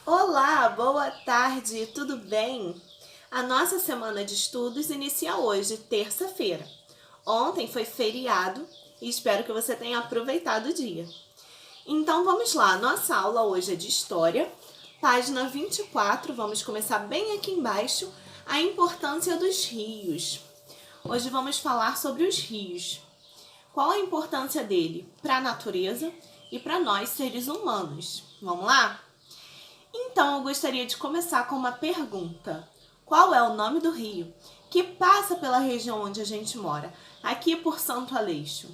Olá, boa tarde, tudo bem? A nossa semana de estudos inicia hoje, terça-feira. Ontem foi feriado e espero que você tenha aproveitado o dia. Então vamos lá, nossa aula hoje é de História, página 24, vamos começar bem aqui embaixo, a importância dos rios. Hoje vamos falar sobre os rios. Qual a importância dele para a natureza e para nós, seres humanos? Vamos lá? Então, eu gostaria de começar com uma pergunta. Qual é o nome do rio que passa pela região onde a gente mora, aqui por Santo Aleixo?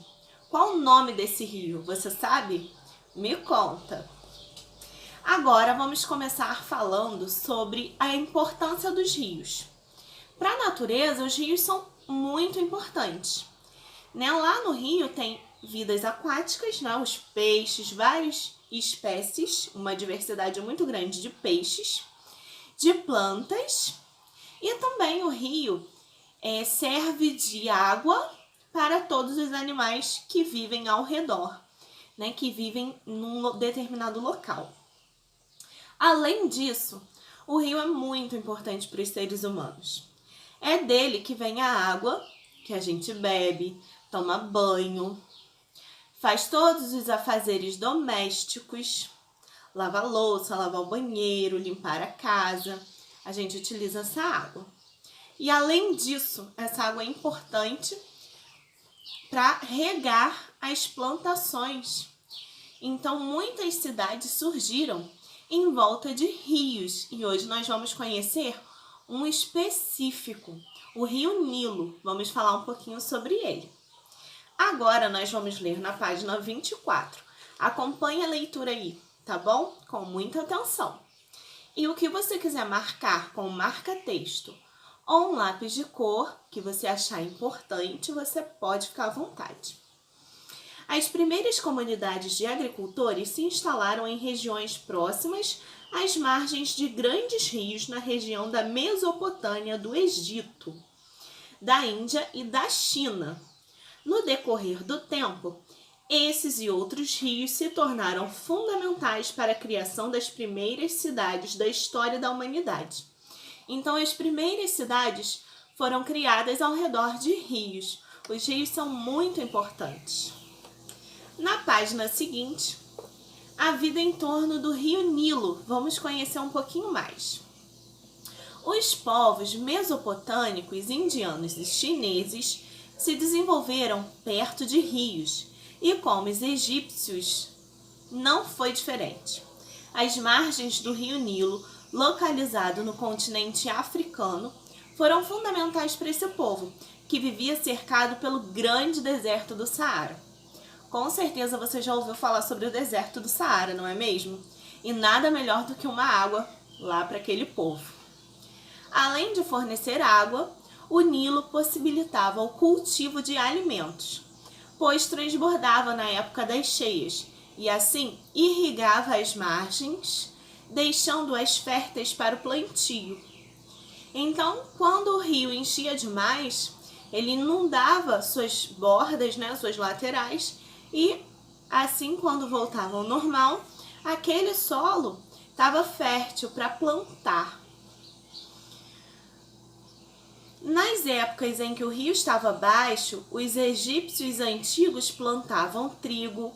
Qual o nome desse rio? Você sabe? Me conta. Agora vamos começar falando sobre a importância dos rios. Para a natureza, os rios são muito importantes. Lá no rio tem vidas aquáticas, os peixes, várias espécies, uma diversidade muito grande de peixes, de plantas, e também o rio serve de água para todos os animais que vivem ao redor, que vivem num determinado local. Além disso, o rio é muito importante para os seres humanos. É dele que vem a água que a gente bebe, toma banho, faz todos os afazeres domésticos, lava a louça, lavar o banheiro, limpar a casa. A gente utiliza essa água. E além disso, essa água é importante para regar as plantações. Então, muitas cidades surgiram em volta de rios. E hoje nós vamos conhecer um específico, o Rio Nilo. Vamos falar um pouquinho sobre ele. Agora nós vamos ler na página 24. Acompanhe a leitura aí, tá bom? Com muita atenção. E o que você quiser marcar com marca-texto ou um lápis de cor que você achar importante, você pode ficar à vontade. As primeiras comunidades de agricultores se instalaram em regiões próximas às margens de grandes rios na região da Mesopotâmia, do Egito, da Índia e da China. No decorrer do tempo, esses e outros rios se tornaram fundamentais para a criação das primeiras cidades da história da humanidade. Então, as primeiras cidades foram criadas ao redor de rios. Os rios são muito importantes. Na página seguinte, a vida em torno do Rio Nilo. Vamos conhecer um pouquinho mais. Os povos mesopotâmicos, indianos e chineses se desenvolveram perto de rios, e como os egípcios, não foi diferente. As margens do Rio Nilo, localizado no continente africano, foram fundamentais para esse povo, que vivia cercado pelo grande deserto do Saara. Com certeza você já ouviu falar sobre o deserto do Saara, não é mesmo? E nada melhor do que uma água lá para aquele povo. Além de fornecer água, o Nilo possibilitava o cultivo de alimentos, pois transbordava na época das cheias e assim irrigava as margens, deixando-as férteis para o plantio. Então, quando o rio enchia demais, ele inundava suas bordas, suas laterais, e assim, quando voltava ao normal, aquele solo estava fértil para plantar. Nas épocas em que o rio estava baixo, os egípcios antigos plantavam trigo,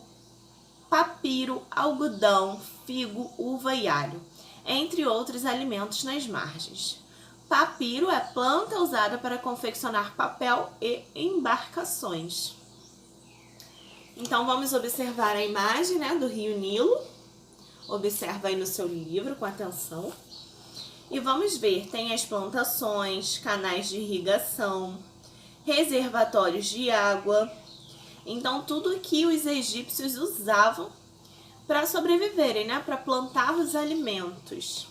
papiro, algodão, figo, uva e alho, entre outros alimentos nas margens. Papiro é planta usada para confeccionar papel e embarcações. Então vamos observar a imagem do Rio Nilo. Observa aí no seu livro com atenção. E vamos ver, tem as plantações, canais de irrigação, reservatórios de água. Então, tudo que os egípcios usavam para sobreviverem, para plantar os alimentos.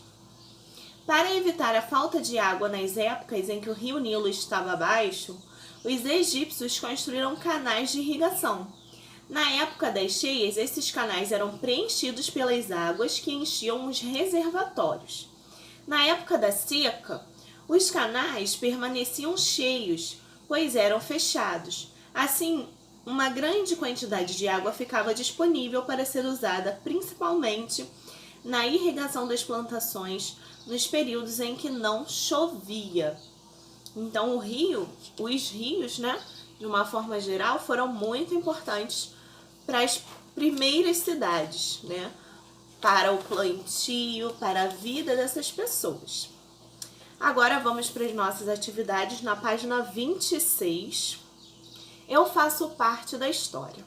Para evitar a falta de água nas épocas em que o rio Nilo estava baixo, os egípcios construíram canais de irrigação. Na época das cheias, esses canais eram preenchidos pelas águas que enchiam os reservatórios. Na época da seca, os canais permaneciam cheios, pois eram fechados. Assim, uma grande quantidade de água ficava disponível para ser usada principalmente na irrigação das plantações nos períodos em que não chovia. Então os rios, né, de uma forma geral, foram muito importantes para as primeiras cidades, né, para o plantio, para a vida dessas pessoas. Agora vamos para as nossas atividades na página 26. Eu faço parte da história.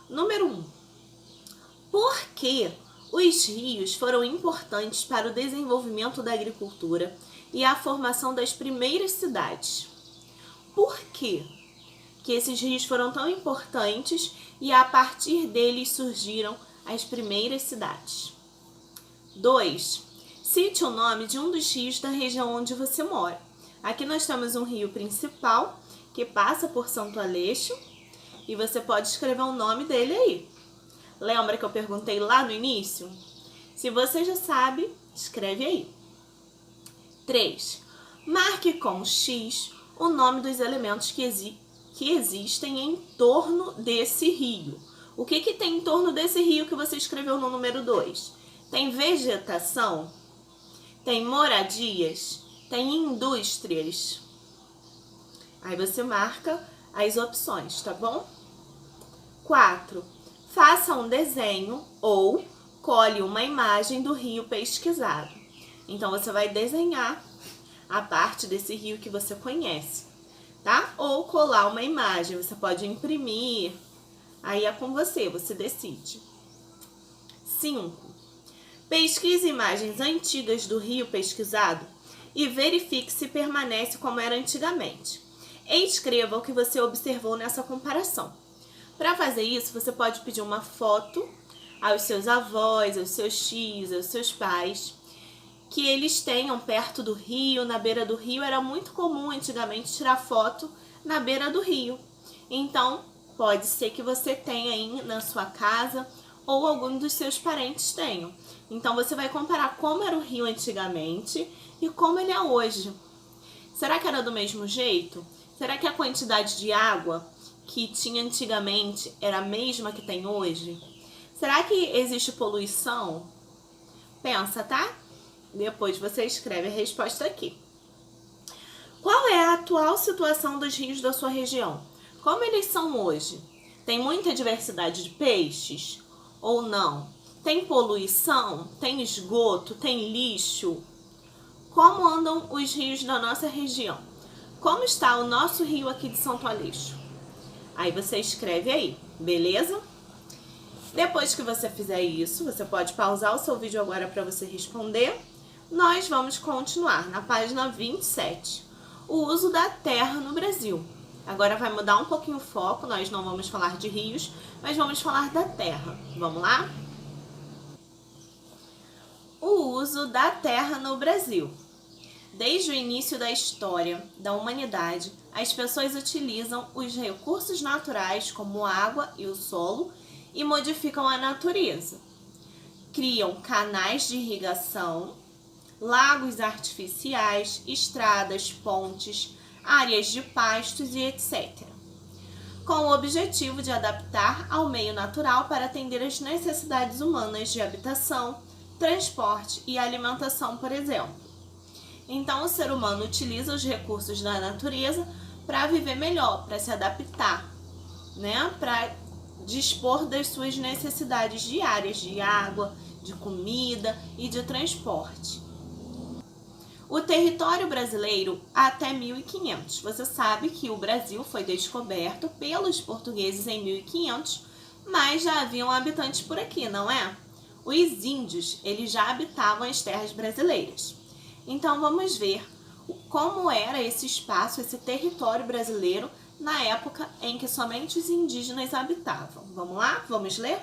Número 1. Por que os rios foram importantes para o desenvolvimento da agricultura e a formação das primeiras cidades? Por que esses rios foram tão importantes e a partir deles surgiram as primeiras cidades? 2. Cite o nome de um dos rios da região onde você mora. Aqui nós temos um rio principal que passa por Santo Aleixo e você pode escrever o nome dele aí. Lembra que eu perguntei lá no início? Se você já sabe, escreve aí. 3. Marque com X o nome dos elementos que existem em torno desse rio. O que tem em torno desse rio que você escreveu no número 2? Tem vegetação? Tem moradias? Tem indústrias? Aí você marca as opções, tá bom? 4. Faça um desenho ou colhe uma imagem do rio pesquisado. Então, você vai desenhar a parte desse rio que você conhece, tá? Ou colar uma imagem, você pode imprimir, aí é com você, você decide. 5. Pesquise imagens antigas do rio pesquisado e verifique se permanece como era antigamente. E escreva o que você observou nessa comparação. Para fazer isso, você pode pedir uma foto aos seus avós, aos seus tios, aos seus pais, que eles tenham perto do rio, na beira do rio. Era muito comum antigamente tirar foto na beira do rio. Então, pode ser que você tenha aí na sua casa ou algum dos seus parentes tenham. Então, você vai comparar como era o rio antigamente e como ele é hoje. Será que era do mesmo jeito? Será que a quantidade de água que tinha antigamente era a mesma que tem hoje? Será que existe poluição? Pensa, tá? Depois você escreve a resposta aqui. Qual é a atual situação dos rios da sua região? Como eles são hoje? Tem muita diversidade de peixes ou não? Tem poluição? Tem esgoto? Tem lixo? Como andam os rios da nossa região? Como está o nosso rio aqui de Santo Aleixo? Aí você escreve aí, beleza? Depois que você fizer isso, você pode pausar o seu vídeo agora para você responder. Nós vamos continuar na página 27. O uso da terra no Brasil. Agora vai mudar um pouquinho o foco, nós não vamos falar de rios, mas vamos falar da terra. Vamos lá? O uso da terra no Brasil. Desde o início da história da humanidade, as pessoas utilizam os recursos naturais como a água e o solo e modificam a natureza. Criam canais de irrigação, lagos artificiais, estradas, pontes, áreas de pastos e etc., com o objetivo de adaptar ao meio natural para atender às necessidades humanas de habitação, transporte e alimentação, por exemplo. Então, o ser humano utiliza os recursos da natureza para viver melhor, para se adaptar, né? Para dispor das suas necessidades diárias de água, de comida e de transporte. O território brasileiro até 1500. Você sabe que o Brasil foi descoberto pelos portugueses em 1500, mas já haviam habitantes por aqui, não é? Os índios, eles já habitavam as terras brasileiras. Então, vamos ver como era esse espaço, esse território brasileiro, na época em que somente os indígenas habitavam. Vamos lá? Vamos ler?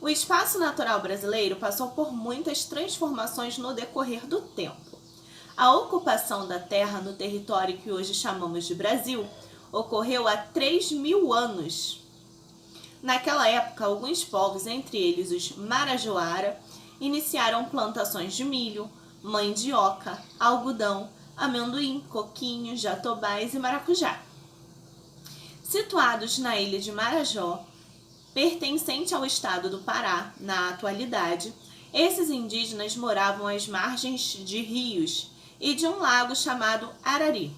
O espaço natural brasileiro passou por muitas transformações no decorrer do tempo. A ocupação da terra no território que hoje chamamos de Brasil ocorreu há 3.000 anos. Naquela época, alguns povos, entre eles os Marajoara, iniciaram plantações de milho, mandioca, algodão, amendoim, coquinho, jatobás e maracujá. Situados na ilha de Marajó, pertencente ao estado do Pará, na atualidade, Esses indígenas moravam às margens de rios e de um lago chamado Arari.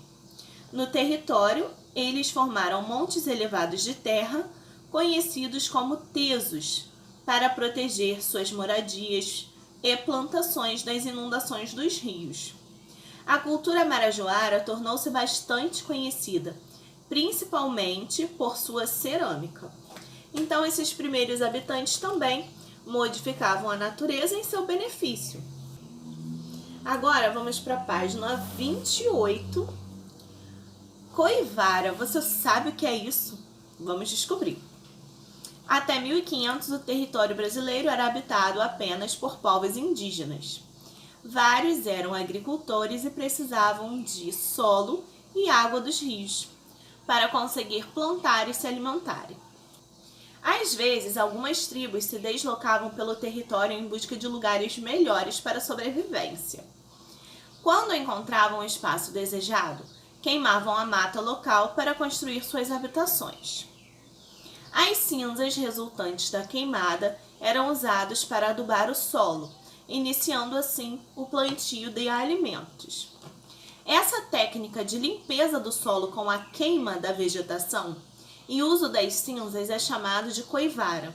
No território, eles formaram montes elevados de terra, conhecidos como tesos, para proteger suas moradias e plantações das inundações dos rios. A cultura marajoara tornou-se bastante conhecida, principalmente por sua cerâmica. Então, esses primeiros habitantes também modificavam a natureza em seu benefício. Agora, vamos para a página 28. Coivara, você sabe o que é isso? Vamos descobrir. Até 1500, o território brasileiro era habitado apenas por povos indígenas. Vários eram agricultores e precisavam de solo e água dos rios para conseguir plantar e se alimentarem. Às vezes, algumas tribos se deslocavam pelo território em busca de lugares melhores para a sobrevivência. Quando encontravam o espaço desejado, queimavam a mata local para construir suas habitações. As cinzas resultantes da queimada eram usadas para adubar o solo, iniciando assim o plantio de alimentos. Essa técnica de limpeza do solo com a queima da vegetação e uso das cinzas é chamado de coivara,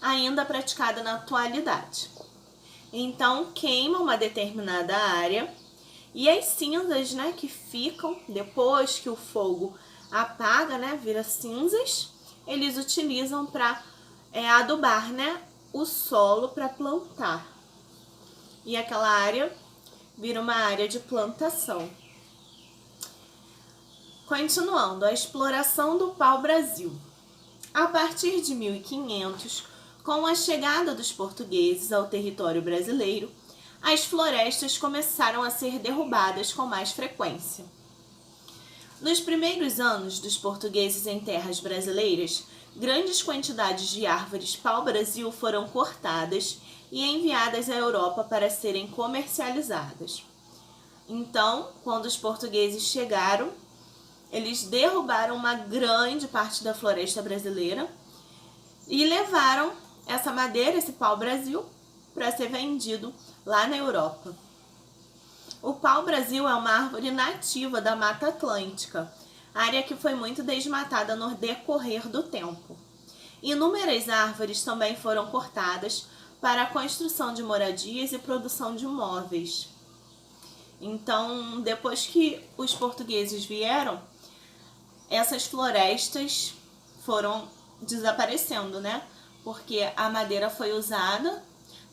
ainda praticada na atualidade. Então, queima uma determinada área e as cinzas, que ficam depois que o fogo apaga, vira cinzas, eles utilizam para adubar, o solo para plantar. E aquela área vira uma área de plantação. Continuando, a exploração do pau-brasil. A partir de 1500, com a chegada dos portugueses ao território brasileiro, as florestas começaram a ser derrubadas com mais frequência. Nos primeiros anos dos portugueses em terras brasileiras, grandes quantidades de árvores pau-brasil foram cortadas e enviadas à Europa para serem comercializadas. Então, quando os portugueses chegaram, eles derrubaram uma grande parte da floresta brasileira e levaram essa madeira, esse pau-brasil, para ser vendido lá na Europa. O pau-brasil é uma árvore nativa da Mata Atlântica, área que foi muito desmatada no decorrer do tempo. Inúmeras árvores também foram cortadas para a construção de moradias e produção de móveis. Então, depois que os portugueses vieram, essas florestas foram desaparecendo, Porque a madeira foi usada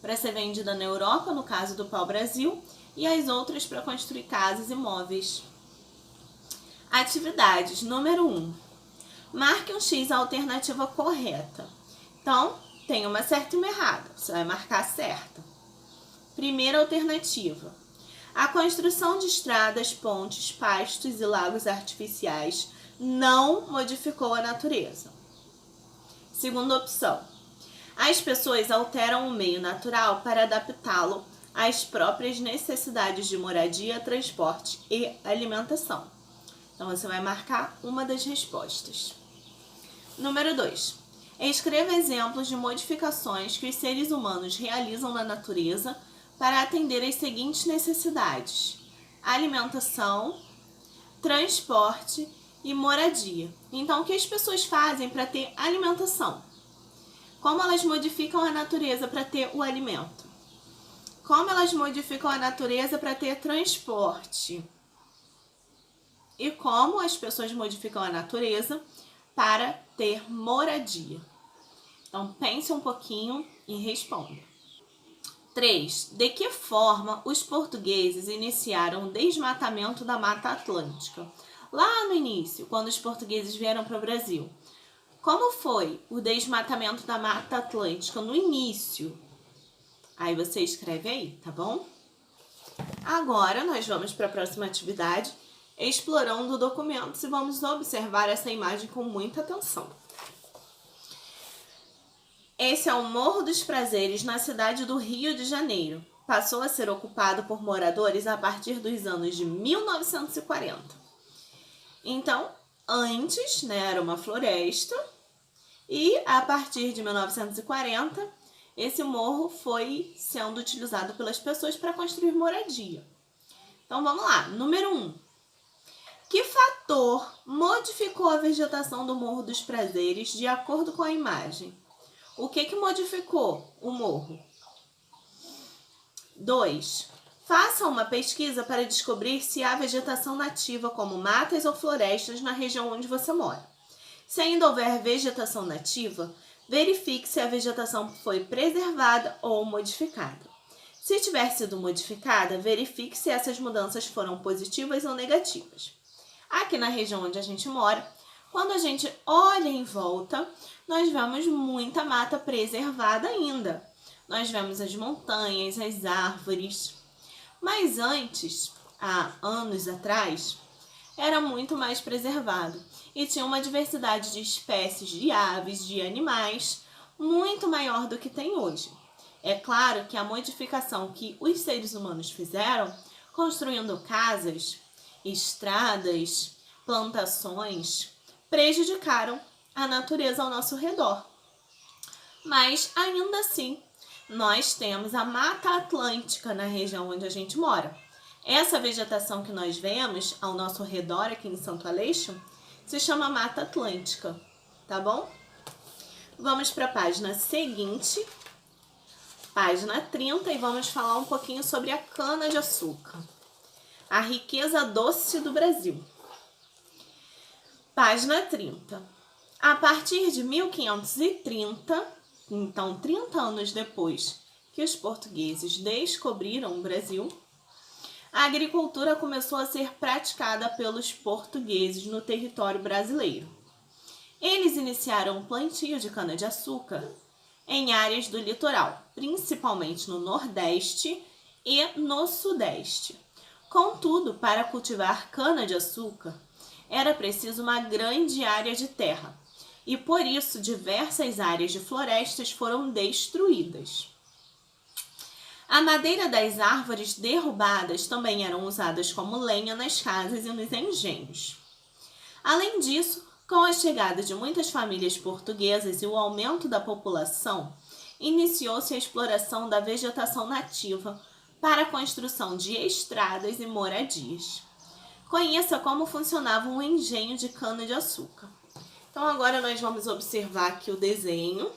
para ser vendida na Europa, no caso do pau-brasil, e as outras para construir casas e móveis. Atividades. Número 1. Marque um X a alternativa correta. Então, tem uma certa e uma errada. Você vai marcar a certa. Primeira alternativa. A construção de estradas, pontes, pastos e lagos artificiais não modificou a natureza. Segunda opção. As pessoas alteram o meio natural para adaptá-lo às próprias necessidades de moradia, transporte e alimentação. Então, você vai marcar uma das respostas. Número 2. Escreva exemplos de modificações que os seres humanos realizam na natureza para atender às seguintes necessidades: alimentação, transporte e moradia. Então, o que as pessoas fazem para ter alimentação? Como elas modificam a natureza para ter o alimento? Como elas modificam a natureza para ter transporte? E como as pessoas modificam a natureza para ter moradia? Então, pense um pouquinho e responda. 3. De que forma os portugueses iniciaram o desmatamento da Mata Atlântica? Lá no início, quando os portugueses vieram para o Brasil. Como foi o desmatamento da Mata Atlântica no início? Aí você escreve aí, tá bom? Agora nós vamos para a próxima atividade, explorando documentos, e vamos observar essa imagem com muita atenção. Esse é o Morro dos Prazeres, na cidade do Rio de Janeiro. Passou a ser ocupado por moradores a partir dos anos de 1940. Então, antes, era uma floresta, e a partir de 1940, esse morro foi sendo utilizado pelas pessoas para construir moradia. Então vamos lá, número 1. Que fator modificou a vegetação do Morro dos Prazeres de acordo com a imagem? O que modificou o morro? 2. Faça uma pesquisa para descobrir se há vegetação nativa, como matas ou florestas, na região onde você mora. Se ainda houver vegetação nativa, verifique se a vegetação foi preservada ou modificada. Se tiver sido modificada, verifique se essas mudanças foram positivas ou negativas. Aqui na região onde a gente mora, quando a gente olha em volta, nós vemos muita mata preservada ainda. Nós vemos as montanhas, as árvores. Mas antes, há anos atrás, era muito mais preservado e tinha uma diversidade de espécies de aves, de animais, muito maior do que tem hoje. É claro que a modificação que os seres humanos fizeram, construindo casas, estradas, plantações, prejudicaram a natureza ao nosso redor. Mas, ainda assim, nós temos a Mata Atlântica na região onde a gente mora. Essa vegetação que nós vemos ao nosso redor aqui em Santo Aleixo se chama Mata Atlântica, tá bom? Vamos para a página seguinte, página 30, e vamos falar um pouquinho sobre a cana-de-açúcar, a riqueza doce do Brasil. Página 30. A partir de 1530, então 30 anos depois que os portugueses descobriram o Brasil, a agricultura começou a ser praticada pelos portugueses no território brasileiro. Eles iniciaram o plantio de cana-de-açúcar em áreas do litoral, principalmente no Nordeste e no Sudeste. Contudo, para cultivar cana-de-açúcar, era preciso uma grande área de terra, e por isso diversas áreas de florestas foram destruídas. A madeira das árvores derrubadas também eram usadas como lenha nas casas e nos engenhos. Além disso, com a chegada de muitas famílias portuguesas e o aumento da população, iniciou-se a exploração da vegetação nativa para a construção de estradas e moradias. Conheça como funcionava um engenho de cana-de-açúcar. Então agora nós vamos observar aqui o desenho.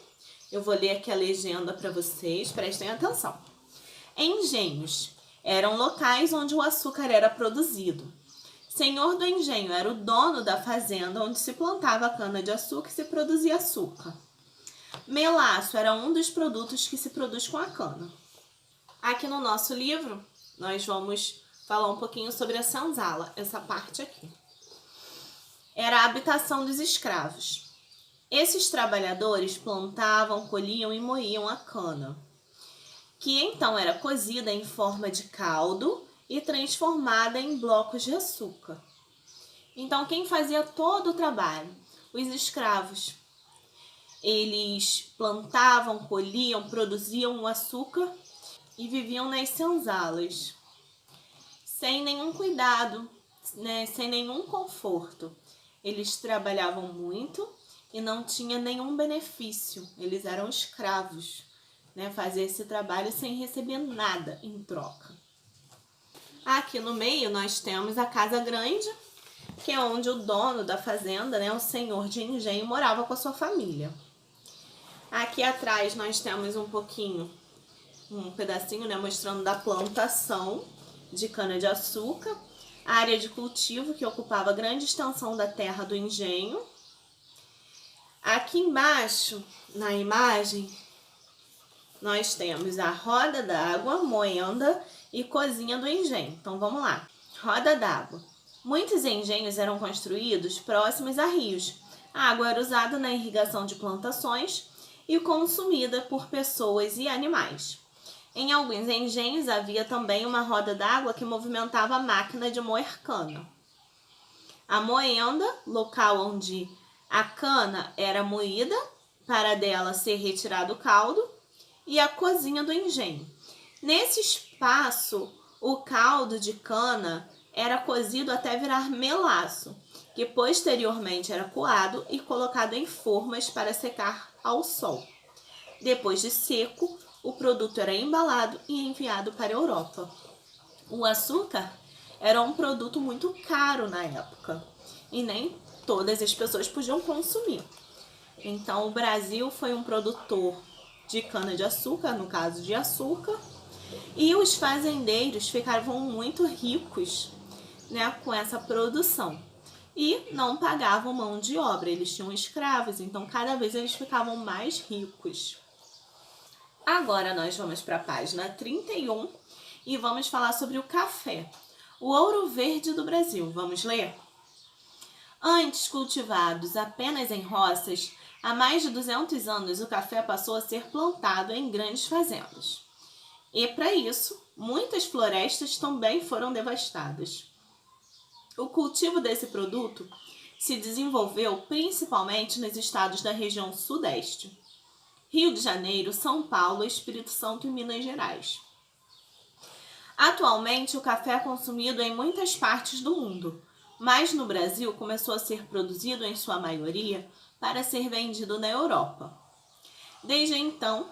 Eu vou ler aqui a legenda para vocês, prestem atenção. Engenhos eram locais onde o açúcar era produzido. Senhor do engenho era o dono da fazenda onde se plantava a cana-de-açúcar e se produzia açúcar. Melaço era um dos produtos que se produz com a cana. Aqui no nosso livro, nós vamos falar um pouquinho sobre a senzala, essa parte aqui. Era a habitação dos escravos. Esses trabalhadores plantavam, colhiam e moíam a cana, que então era cozida em forma de caldo e transformada em blocos de açúcar. Então, quem fazia todo o trabalho? Os escravos. Eles plantavam, colhiam, produziam o açúcar e viviam nas senzalas, sem nenhum cuidado, né? Sem nenhum conforto. Eles trabalhavam muito e não tinham nenhum benefício. Eles eram escravos, né? Faziam esse trabalho sem receber nada em troca. Aqui no meio nós temos a casa grande, que é onde o dono da fazenda, né, o senhor de engenho, morava com a sua família. Aqui atrás nós temos um pedacinho, né, mostrando da plantação de cana-de-açúcar, a área de cultivo que ocupava grande extensão da terra do engenho. Aqui embaixo, na imagem, nós temos a roda d'água, moenda e cozinha do engenho. Então vamos lá. Roda d'água. Muitos engenhos eram construídos próximos a rios. A água era usada na irrigação de plantações e consumida por pessoas e animais. Em alguns engenhos havia também uma roda d'água que movimentava a máquina de moer cana. A moenda, local onde a cana era moída para dela ser retirado o caldo, e a cozinha do engenho. Nesse espaço, o caldo de cana era cozido até virar melaço, que posteriormente era coado e colocado em formas para secar ao sol. Depois de seco, o produto era embalado e enviado para a Europa. O açúcar era um produto muito caro na época e nem todas as pessoas podiam consumir. Então, o Brasil foi um produtor de cana-de-açúcar, no caso de açúcar, e os fazendeiros ficavam muito ricos, né, com essa produção. E não pagavam mão de obra, eles tinham escravos, então cada vez eles ficavam mais ricos. Agora nós vamos para a página 31 e vamos falar sobre o café, o ouro verde do Brasil. Vamos ler? Antes cultivados apenas em roças, há mais de 200 anos o café passou a ser plantado em grandes fazendas. E para isso, muitas florestas também foram devastadas. O cultivo desse produto se desenvolveu principalmente nos estados da região Sudeste: Rio de Janeiro, São Paulo, Espírito Santo e Minas Gerais. Atualmente, o café é consumido em muitas partes do mundo, mas no Brasil começou a ser produzido, em sua maioria, para ser vendido na Europa. Desde então,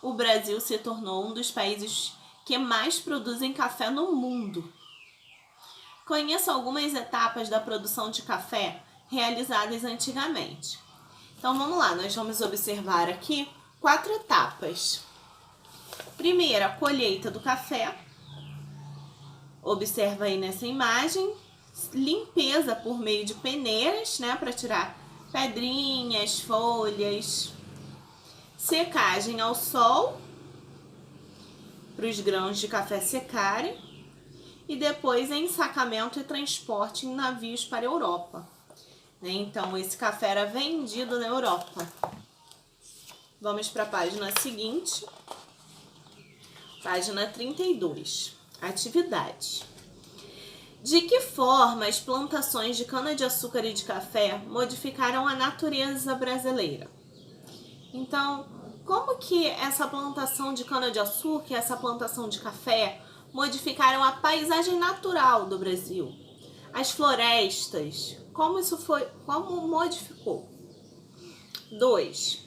o Brasil se tornou um dos países que mais produzem café no mundo. Conheça algumas etapas da produção de café realizadas antigamente. Então vamos lá, nós vamos observar aqui 4 etapas. Primeira, a colheita do café. Observa aí nessa imagem, limpeza por meio de peneiras, né, para tirar pedrinhas, folhas. Secagem ao sol, para os grãos de café secarem. E depois ensacamento e transporte em navios para a Europa. Então, esse café era vendido na Europa. Vamos para a página seguinte. Página 32. Atividade. De que forma as plantações de cana-de-açúcar e de café modificaram a natureza brasileira? Então, como que essa plantação de cana-de-açúcar e essa plantação de café modificaram a paisagem natural do Brasil? As florestas, como modificou? 2.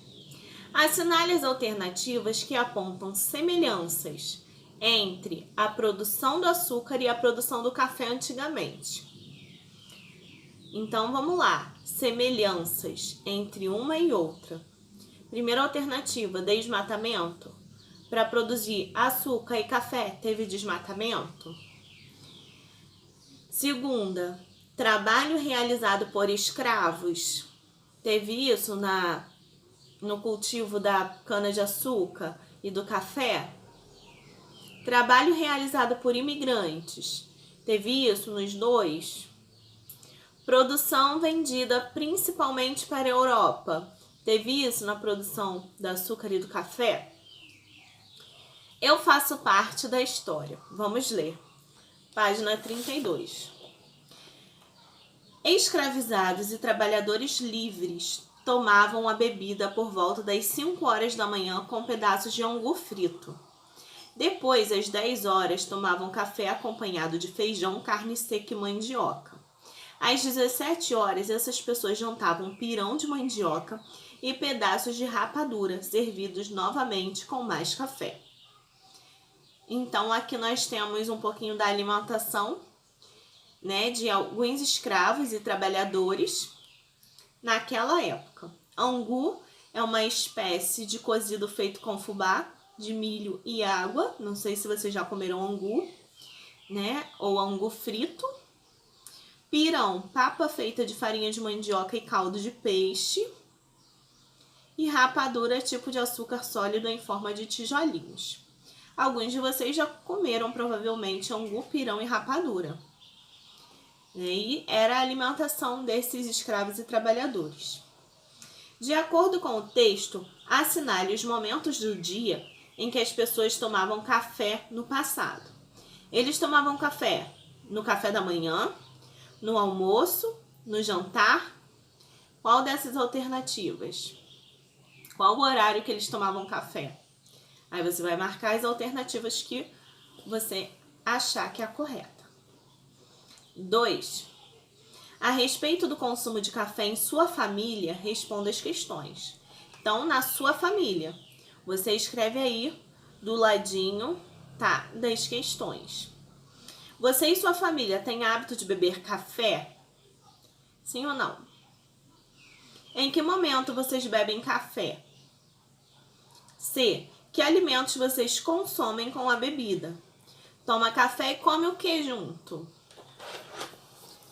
Assinale as alternativas que apontam semelhanças entre a produção do açúcar e a produção do café antigamente. Então, vamos lá. Semelhanças entre uma e outra. Primeira alternativa, desmatamento. Para produzir açúcar e café, teve desmatamento. Segunda, trabalho realizado por escravos. Teve isso no cultivo da cana-de-açúcar e do café. Trabalho realizado por imigrantes. Teve isso nos dois. Produção vendida principalmente para a Europa. Teve isso na produção do açúcar e do café. Eu faço parte da história. Vamos ler. Página 32. Escravizados e trabalhadores livres tomavam a bebida por volta das 5 horas da manhã com pedaços de angu frito. Depois, às 10 horas, tomavam café acompanhado de feijão, carne seca e mandioca. Às 17 horas, essas pessoas jantavam pirão de mandioca e pedaços de rapadura, servidos novamente com mais café. Então, aqui nós temos um pouquinho da alimentação, né, de alguns escravos e trabalhadores naquela época. Angu é uma espécie de cozido feito com fubá, de milho e água. Não sei se vocês já comeram angu, né, ou angu frito. Pirão, papa feita de farinha de mandioca e caldo de peixe. E rapadura, tipo de açúcar sólido em forma de tijolinhos. Alguns de vocês já comeram provavelmente angu, pirão e rapadura. E era a alimentação desses escravos e trabalhadores. De acordo com o texto, assinale os momentos do dia em que as pessoas tomavam café no passado. Eles tomavam café no café da manhã, no almoço, no jantar. Qual dessas alternativas? Qual o horário que eles tomavam café? Aí você vai marcar as alternativas que você achar que é a correta. 2. A respeito do consumo de café em sua família, responda as questões. Então, na sua família, Você escreve aí do ladinho, tá, das questões. Você e sua família têm hábito de beber café? Sim ou não? Em que momento vocês bebem café? C. Que alimentos vocês consomem com a bebida? Toma café e come o que junto?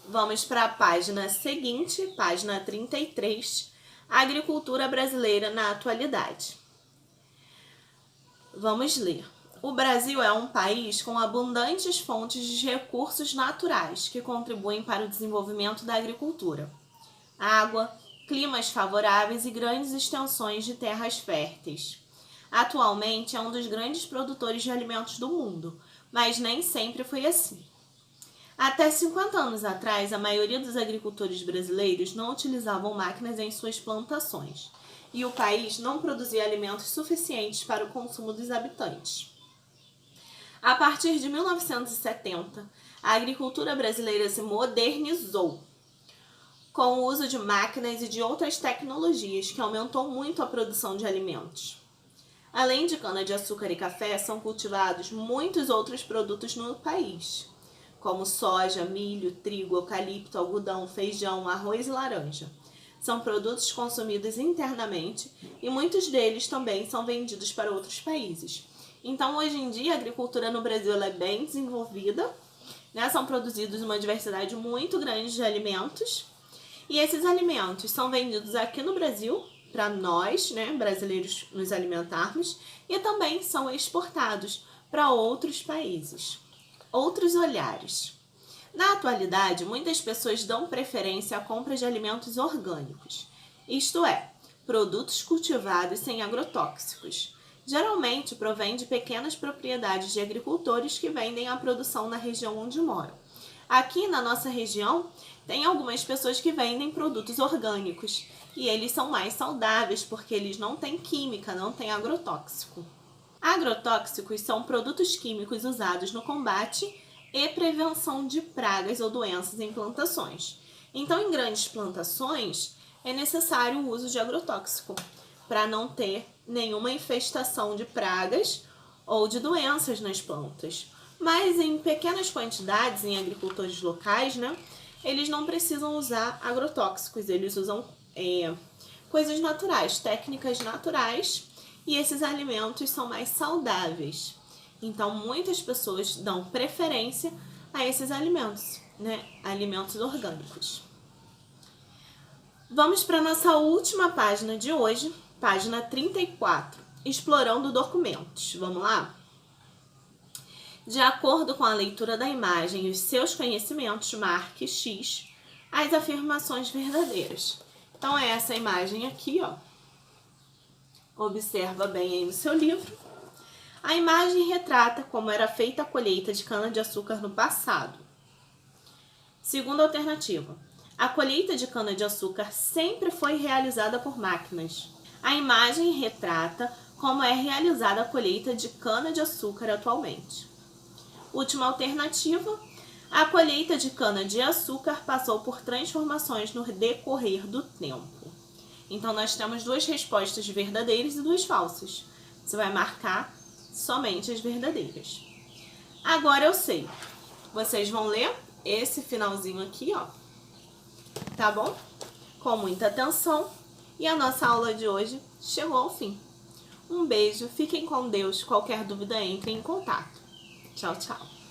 Vamos para a página seguinte, página 33, Agricultura brasileira na atualidade. Vamos ler. O Brasil é um país com abundantes fontes de recursos naturais que contribuem para o desenvolvimento da agricultura. Água, climas favoráveis e grandes extensões de terras férteis. Atualmente é um dos grandes produtores de alimentos do mundo, mas nem sempre foi assim. Até 50 anos atrás, a maioria dos agricultores brasileiros não utilizavam máquinas em suas plantações, e o país não produzia alimentos suficientes para o consumo dos habitantes. A partir de 1970, a agricultura brasileira se modernizou, com o uso de máquinas e de outras tecnologias que aumentou muito a produção de alimentos. Além de cana-de-açúcar e café, são cultivados muitos outros produtos no país, como soja, milho, trigo, eucalipto, algodão, feijão, arroz e laranja. São produtos consumidos internamente e muitos deles também são vendidos para outros países. Então, hoje em dia, a agricultura no Brasil ela é bem desenvolvida, né? São produzidos uma diversidade muito grande de alimentos. E esses alimentos são vendidos aqui no Brasil, para nós, né, brasileiros, nos alimentarmos, e também são exportados para outros países. Outros olhares. Na atualidade, muitas pessoas dão preferência à compra de alimentos orgânicos, isto é, produtos cultivados sem agrotóxicos. Geralmente provém de pequenas propriedades de agricultores que vendem a produção na região onde moram. Aqui na nossa região, tem algumas pessoas que vendem produtos orgânicos e eles são mais saudáveis porque eles não têm química, não têm agrotóxico. Agrotóxicos são produtos químicos usados no combate e prevenção de pragas ou doenças em plantações. Então, em grandes plantações, é necessário o uso de agrotóxico para não ter nenhuma infestação de pragas ou de doenças nas plantas. Mas em pequenas quantidades, em agricultores locais, né, eles não precisam usar agrotóxicos, eles usam coisas naturais, técnicas naturais, e esses alimentos são mais saudáveis. Então, muitas pessoas dão preferência a esses alimentos, né, alimentos orgânicos. Vamos para a nossa última página de hoje, página 34, explorando documentos. Vamos lá? De acordo com a leitura da imagem e os seus conhecimentos, marque X as afirmações verdadeiras. Então, é essa imagem aqui, ó. Observa bem aí no seu livro. A imagem retrata como era feita a colheita de cana-de-açúcar no passado. Segunda alternativa. A colheita de cana-de-açúcar sempre foi realizada por máquinas. A imagem retrata como é realizada a colheita de cana-de-açúcar atualmente. Última alternativa. A colheita de cana-de-açúcar passou por transformações no decorrer do tempo. Então, nós temos duas respostas verdadeiras e duas falsas. Você vai marcar somente as verdadeiras. Agora eu sei. Vocês vão ler esse finalzinho aqui, ó. Tá bom? Com muita atenção. E a nossa aula de hoje chegou ao fim. Um beijo, fiquem com Deus. Qualquer dúvida, entre em contato. Tchau, tchau.